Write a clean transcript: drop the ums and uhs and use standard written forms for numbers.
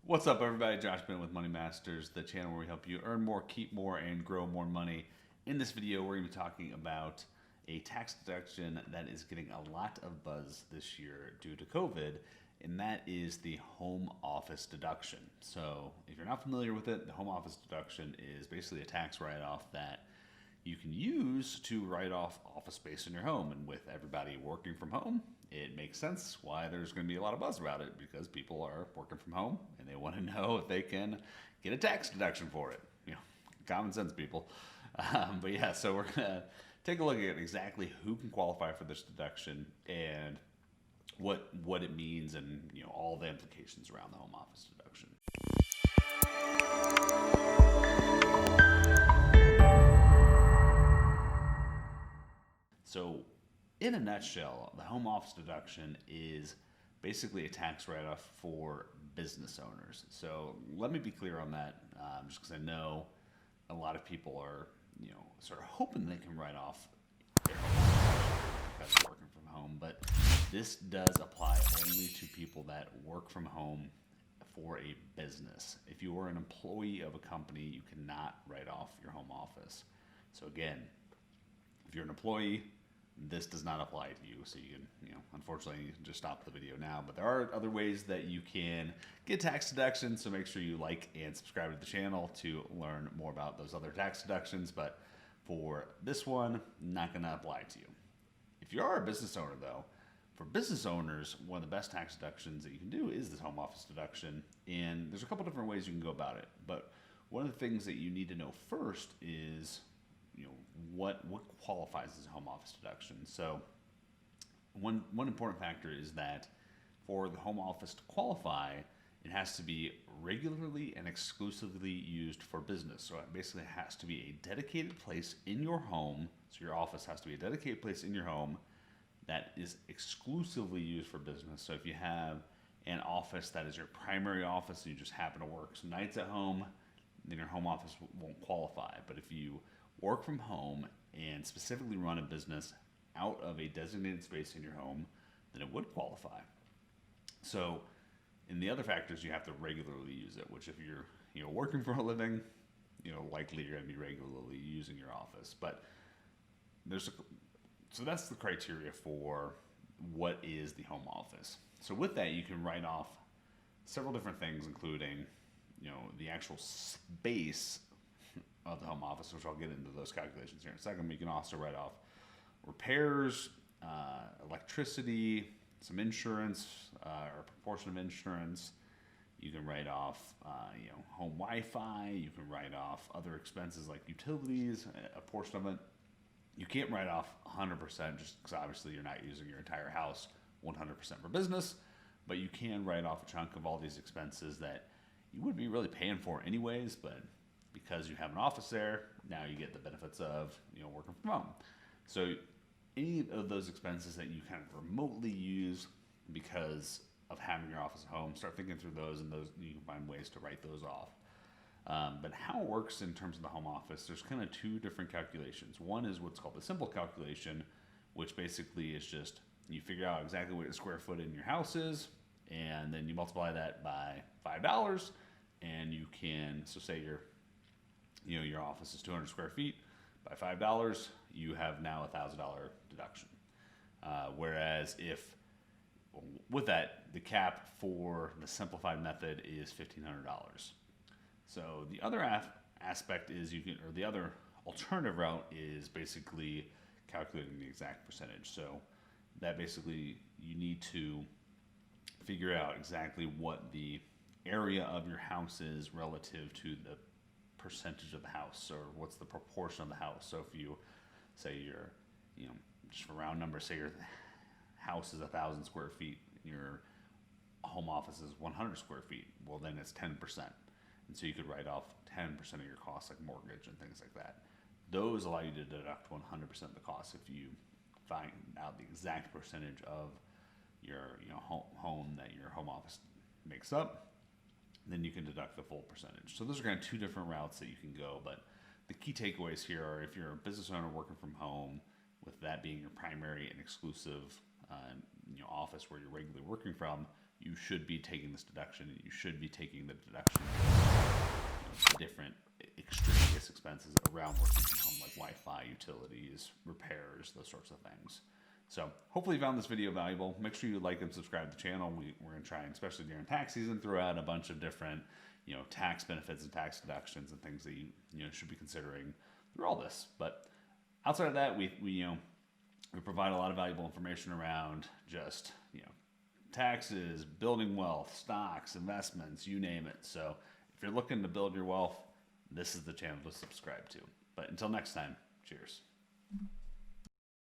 What's up, everybody? Josh Bennett with Money Masters, the channel where we help you earn more, keep more, and grow more money. In this video, we're going to be talking about a tax deduction that is getting a lot of buzz this year due to COVID, and that is the home office deduction. So, if you're not familiar with it, the home office deduction is basically a tax write-off that you can use to write off office space in your home. And with everybody working from home, it makes sense why there's going to be a lot of buzz about it, because people are working from home and they want to know if they can get a tax deduction for it. Common sense, people. But yeah, so we're going to take a look at exactly who can qualify for this deduction and what it means, and all the implications around the home office deduction. So, in a nutshell, the home office deduction is basically a tax write-off for business owners. So let me be clear on that, just because I know a lot of people are, sort of hoping they can write off their home office because they're working from home. But this does apply only to people that work from home for a business. If you are an employee of a company, you cannot write off your home office. So again, if you're an employee, this does not apply to you. So you can, unfortunately, just stop the video now. But there are other ways that you can get tax deductions. So make sure you like and subscribe to the channel to learn more about those other tax deductions. But for this one, not going to apply to you. If you are a business owner, though, for business owners, one of the best tax deductions that you can do is this home office deduction. And there's a couple different ways you can go about it. But one of the things that you need to know first is what qualifies as a home office deduction. So one important factor is that for the home office to qualify, it has to be regularly and exclusively used for business. So it basically has to be a dedicated place in your home. So your office has to be a dedicated place in your home that is exclusively used for business. So if you have an office that is your primary office and you just happen to work some nights at home, then your home office won't qualify. But if you work from home and specifically run a business out of a designated space in your home, then it would qualify. So, in the other factors, you have to regularly use it, which if you're working for a living, likely you're going to be regularly using your office. But so that's the criteria for what is the home office. So with that, you can write off several different things, including the actual space of the home office, which I'll get into those calculations here in a second. But you can also write off repairs, electricity, some insurance, or a proportion of insurance. You can write off, home Wi-Fi. You can write off other expenses like utilities, a portion of it. You can't write off 100% just because obviously you're not using your entire house 100% for business, but you can write off a chunk of all these expenses that you would be really paying for anyways, but because you have an office there, now you get the benefits of working from home. So any of those expenses that you kind of remotely use because of having your office at home, start thinking through those, and those you can find ways to write those off. But how it works in terms of the home office, there's kind of two different calculations. One is what's called the simple calculation, which basically is just you figure out exactly what the square foot in your house is, and then you multiply that by $5, and you can, so say your office is 200 square feet, by $5, you have now a $1,000 deduction. Whereas with that, the cap for the simplified method is $1,500. So the other aspect is or the other alternative route is basically calculating the exact percentage. So that basically you need to figure out exactly what the area of your house is relative to the percentage of the house, or what's the proportion of the house. So if you say just for round numbers, say your house is 1,000 square feet, your home office is 100 square feet, well then it's 10%. And so you could write off 10% of your costs, like mortgage and things like that. Those allow you to deduct 100% of the cost if you find out the exact percentage of your home that your home office makes up. Then you can deduct the full percentage. So those are kind of two different routes that you can go. But the key takeaways here are, if you're a business owner working from home, with that being your primary and exclusive office where you're regularly working from, you should be taking this deduction, and you should be taking the deduction for different extraneous expenses around working from home, like Wi-Fi, utilities, repairs, those sorts of things. So hopefully you found this video valuable. Make sure you like and subscribe to the channel. We're going to try, especially during tax season, throw out a bunch of different, tax benefits and tax deductions and things that you should be considering through all this. But outside of that, we provide a lot of valuable information around just, taxes, building wealth, stocks, investments, you name it. So if you're looking to build your wealth, this is the channel to subscribe to. But until next time, cheers.